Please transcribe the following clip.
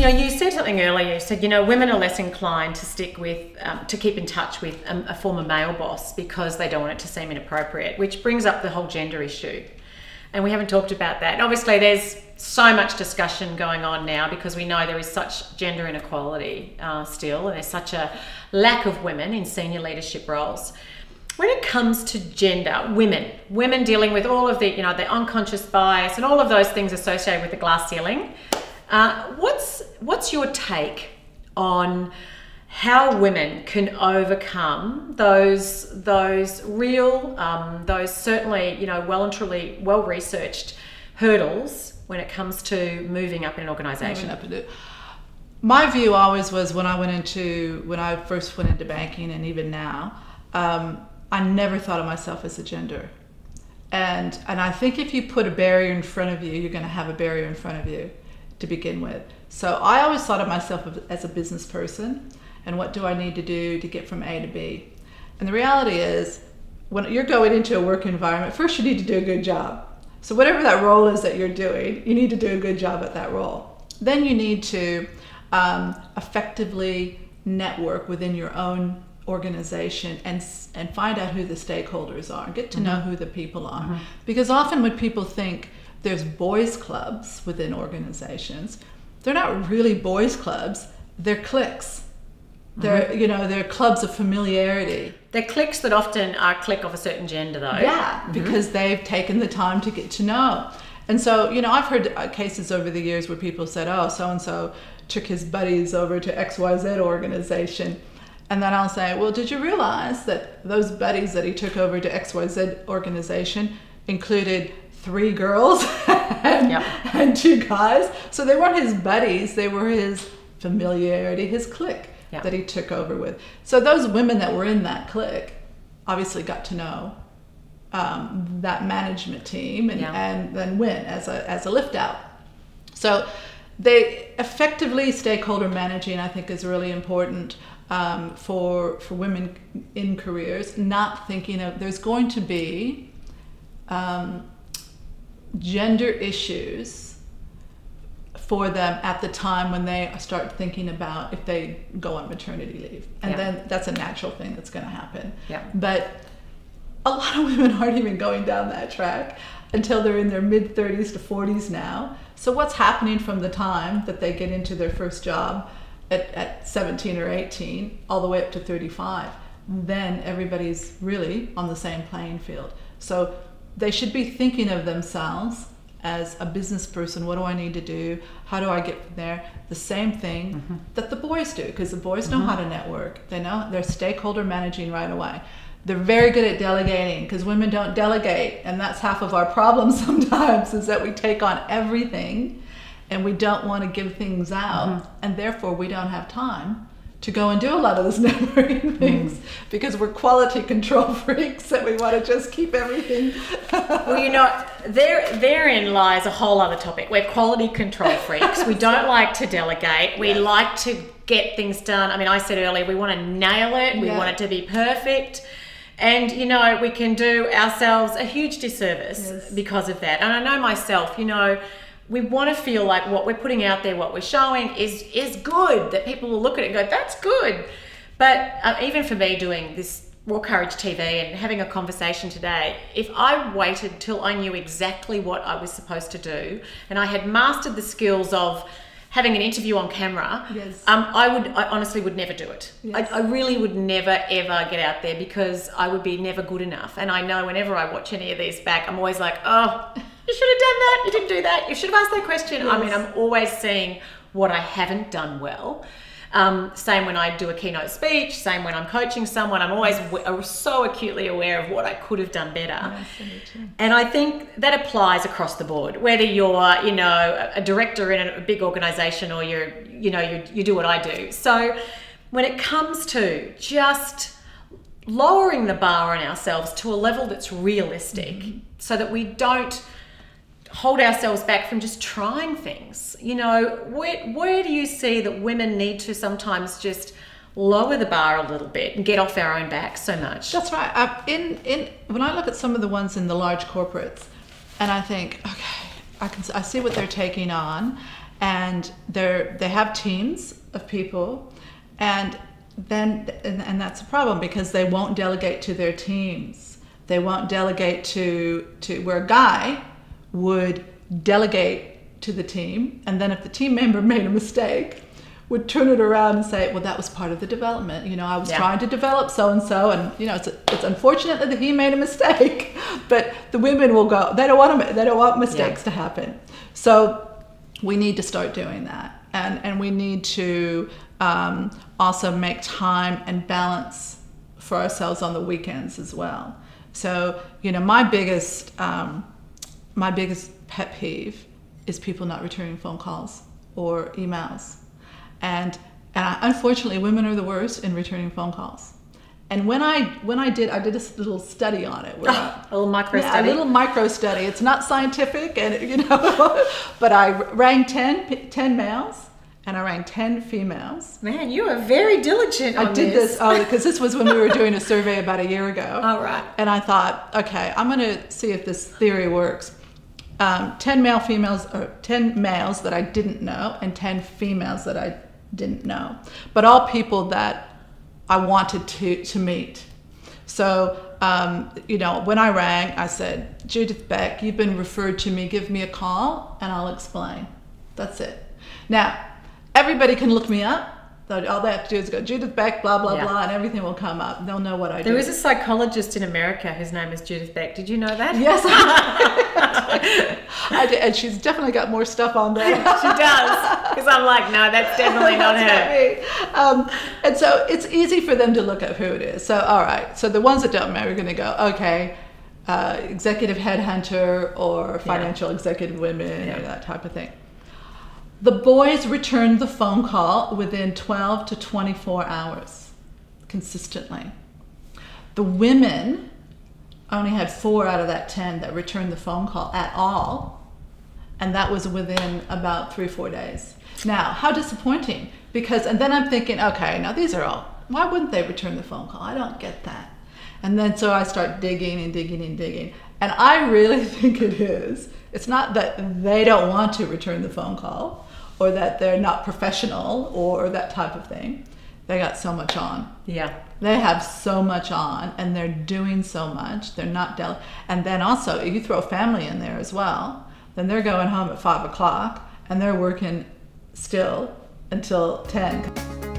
you said something earlier. You said, women are less inclined to stick with, to keep in touch with a former male boss because they don't want it to seem inappropriate, which brings up the whole gender issue. And we haven't talked about that. And obviously, there's so much discussion going on now because we know there is such gender inequality still, and there's such a lack of women in senior leadership roles. When it comes to gender, women dealing with all of the, the unconscious bias and all of those things associated with the glass ceiling, what's your take on how women can overcome those real, those certainly, well and truly well-researched hurdles when it comes to moving up in an organisation? My view always was when I first went into banking, and even now, I never thought of myself as a gender. And I think if you put a barrier in front of you, you're going to have a barrier in front of you to begin with. So I always thought of myself as a business person, and what do I need to do to get from A to B? And the reality is, when you're going into a work environment, first you need to do a good job. So whatever that role is that you're doing, you need to do a good job at that role. Then you need to effectively network within your own organization and find out who the stakeholders are, get to know who the people are. Because often when people think there's boys clubs within organizations, they're not really boys clubs, they're cliques. They're clubs of familiarity. They're cliques that often are a clique of a certain gender, though. Yeah, because they've taken the time to get to know. And so, I've heard cases over the years where people said, oh, so-and-so took his buddies over to XYZ organization. And then I'll say, well, did you realize that those buddies that he took over to XYZ organization included 3 girls and 2 guys? So they weren't his buddies, they were his familiarity, his clique that he took over with. So those women that were in that clique obviously got to know that management team and then win as a lift out. So they effectively, stakeholder managing, I think, is really important for women in careers, not thinking of, there's going to be gender issues for them at the time when they start thinking about if they go on maternity leave. And then that's a natural thing that's going to happen. But a lot of women aren't even going down that track until they're in their mid-30s to 40s now. So what's happening from the time that they get into their first job at 17 or 18 all the way up to 35? Then everybody's really on the same playing field. So they should be thinking of themselves as a business person. What do I need to do? How do I get from there? The same thing that the boys do, because the boys know how to network. They know they're stakeholder managing right away. They're very good at delegating, because women don't delegate, and that's half of our problem sometimes, is that we take on everything and we don't want to give things out, and therefore we don't have time to go and do a lot of those networking things because we're quality control freaks and we want to just keep everything. Well, therein lies a whole other topic. We're quality control freaks. We don't like to delegate. We like to get things done. I mean, I said earlier, we want to nail it. We want it to be perfect. And, we can do ourselves a huge disservice because of that. And I know myself, we want to feel like what we're putting out there, what we're showing is good, that people will look at it and go, that's good. But even for me doing this Raw Courage TV and having a conversation today, if I waited till I knew exactly what I was supposed to do and I had mastered the skills of having an interview on camera, I honestly would never do it. I really would never, ever get out there because I would be never good enough. And I know whenever I watch any of these back, I'm always like, oh, you should have done that. You didn't do that. You should have asked that question. I mean, I'm always seeing what I haven't done well. Same when I do a keynote speech, same when I'm coaching someone, I'm always so acutely aware of what I could have done better. And I think that applies across the board, whether you're, a director in a big organization or you do what I do. So when it comes to just lowering the bar on ourselves to a level that's realistic so that we don't hold ourselves back from just trying things. Where do you see that women need to sometimes just lower the bar a little bit and get off our own backs so much? That's right. When I look at some of the ones in the large corporates, and I think, okay, I see what they're taking on, and they have teams of people, and that's a problem because they won't delegate to their teams. They won't delegate to where a guy would delegate to the team, and then if the team member made a mistake, would turn it around and say, well, that was part of the development. You know, I was trying to develop so-and-so, and, you know, it's unfortunate that he made a mistake, but the women will go, they don't want mistakes to happen. So we need to start doing that. And we need to also make time and balance for ourselves on the weekends as well. So, you know, my biggest pet peeve is people not returning phone calls or emails. And unfortunately, women are the worst in returning phone calls. And when I did a little study on it. A little micro study. A little micro study. It's not scientific, and you know, but I rang 10 males and I rang 10 females. Man, you are very diligent on this. I did this because this was when we were doing a survey about a year ago. All right. And I thought, okay, I'm going to see if this theory works. 10 males that I didn't know, and 10 females that I didn't know, but all people that I wanted to meet. So, you know, when I rang, I said, Judith Beck, you've been referred to me, give me a call and I'll explain. That's it. Now, everybody can look me up. All they have to do is go, Judith Beck, blah, blah, blah, and everything will come up. They'll know what I do. There is a psychologist in America whose name is Judith Beck. Did you know that? Yes. I did, and she's definitely got more stuff on there. She does. Because I'm like, no, that's definitely not her. And so it's easy for them to look up who it is. So, all right. So the ones that don't know, we're going to go, okay, executive headhunter or financial executive women or that type of thing. The boys returned the phone call within 12 to 24 hours, consistently. The women only had 4 out of that 10 that returned the phone call at all, and that was within about 3 or 4 days. Now, how disappointing, because, and then I'm thinking, okay, now these are all, why wouldn't they return the phone call? I don't get that. And then so I start digging and digging and digging, and I really think it's not that they don't want to return the phone call, or that they're not professional or that type of thing. They got so much on. Yeah. They have so much on, and they're doing so much. They're not and then also, if you throw family in there as well, then they're going home at 5 o'clock and they're working still until 10.